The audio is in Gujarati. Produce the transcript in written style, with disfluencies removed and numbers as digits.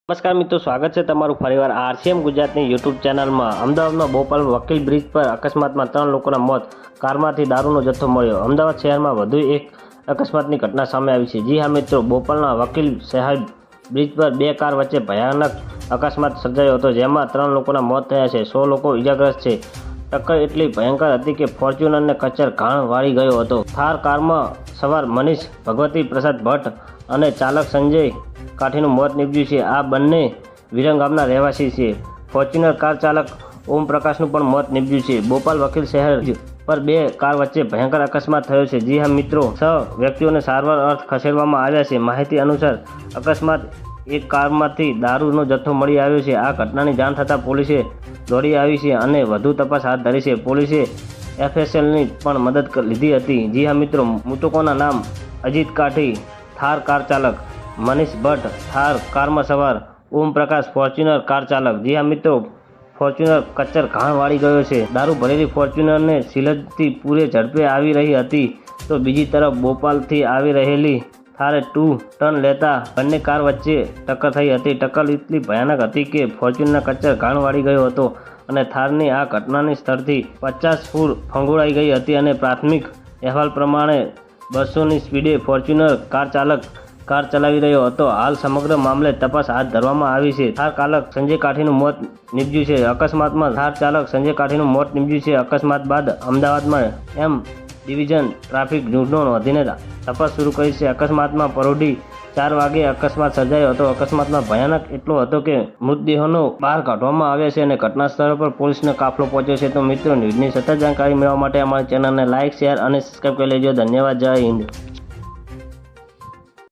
નમસ્કાર મિત્રો, સ્વાગત છે તમારું ફરીવાર આરસીએમ ગુજરાતની યુટ્યુબ ચેનલમાં। અમદાવાદમાં બોપલ વકીલ બ્રિજ પર અકસ્માતમાં 3 લોકોના મોત, કારમાંથી દારૂનો જથ્થો મળ્યો। અમદાવાદ શહેરમાં વધુ એક અકસ્માતની ઘટના સામે આવી છે। જી હા મિત્રો, બોપલના વકીલ સાહેબ બ્રિજ પર 2 કાર વચ્ચે ભયાનક અકસ્માત સર્જાયો હતો, જેમાં 3 લોકોના મોત થયા છે, 100 લોકો ઇજાગ્રસ્ત છે। ટક્કર એટલી ભયંકર હતી કે ફોર્ચ્યુનરને કચર ઘાણ વાળી ગયો હતો। થાર કારમાં સવાર મનીષ ભગવતી પ્રસાદ ભટ્ટ અને ચાલક સંજય કાઠીનું મોત નીપજ્યું છે। આ બંને વિરંગ ગામના રહેવાસી છે। ફોર્ચ્યુનર કાર ચાલક ઓમ પ્રકાશનું પણ મોત નીપજ્યું છે। બોપલ વકીલ શહેર પર 2 કાર વચ્ચે ભયંકર અકસ્માત થયો છે। જી હા મિત્રો, 6 વ્યક્તિઓને સારવાર અર્થ ખસેડવામાં આવ્યા છે। માહિતી અનુસાર અકસ્માત એક કારમાંથી દારૂનો જથ્થો મળી આવ્યો છે। આ ઘટનાની જાણ થતાં પોલીસે દોડી આવી છે અને વધુ તપાસ હાથ ધરી છે। પોલીસે એફએસએલની પણ મદદ લીધી હતી। જી હા મિત્રો, મૃતકોના નામ અજીત કાઠી થાર કાર ચાલક, મનીષ ભટ્ટ થાર કારમાં સવાર, ઓમ પ્રકાશ ફોર્ચ્યુનર કાર ચાલક। જી હા મિત્રો, ફોર્ચ્યુનર કચર ઘાણ વાળી ગયો છે। દારૂ ભરેલી ફોર્ચ્યુનરને સિલજથી પૂરે ઝડપે આવી રહી હતી, તો બીજી તરફ બોપાલથી આવી રહેલી થારે 2 ટન લેતા બંને કાર વચ્ચે ટક્કર થઈ હતી। ટક્કર એટલી ભયાનક હતી કે ફોર્ચ્યુનર કચર ઘાણ વાળી ગયો હતો અને થારની આ ઘટનાની સ્થળથી 50 ફૂટ ફંગોળાઈ ગઈ હતી અને પ્રાથમિક અહેવાલ પ્રમાણે 200ની સ્પીડે ફોર્ચ્યુનર કાર ચાલક કાર ચલાવી રહ્યો હતો। હાલ સમગ્ર મામલે તપાસ હાથ ધરવામાં આવી છે। થાર ચાલક સંજય કાઠીનું મોત નીપજ્યું છે। અકસ્માતમાં થાર ચાલક સંજય કાઠીનું મોત નીપજ્યું છે। અકસ્માત બાદ અમદાવાદમાં એમ ડિવિઝન ટ્રાફિક ગુનો નોંધીને તપાસ શરૂ કરી છે। અકસ્માતમાં પરોઢી 4 વાગે અકસ્માત સર્જાયો હતો। અકસ્માતમાં ભયાનક એટલો હતો કે મૃતદેહોનો બહાર કાઢવામાં આવ્યા છે અને ઘટના સ્થળ પર પોલીસનો કાફલો પહોંચ્યો છે। તો મિત્રો, ન્યૂઝની સતત જાણકારી મેળવવા માટે અમારી ચેનલને લાઇક, શેર અને સબસ્ક્રાઈબ કરી લેજો। ધન્યવાદ। જય હિન્દ।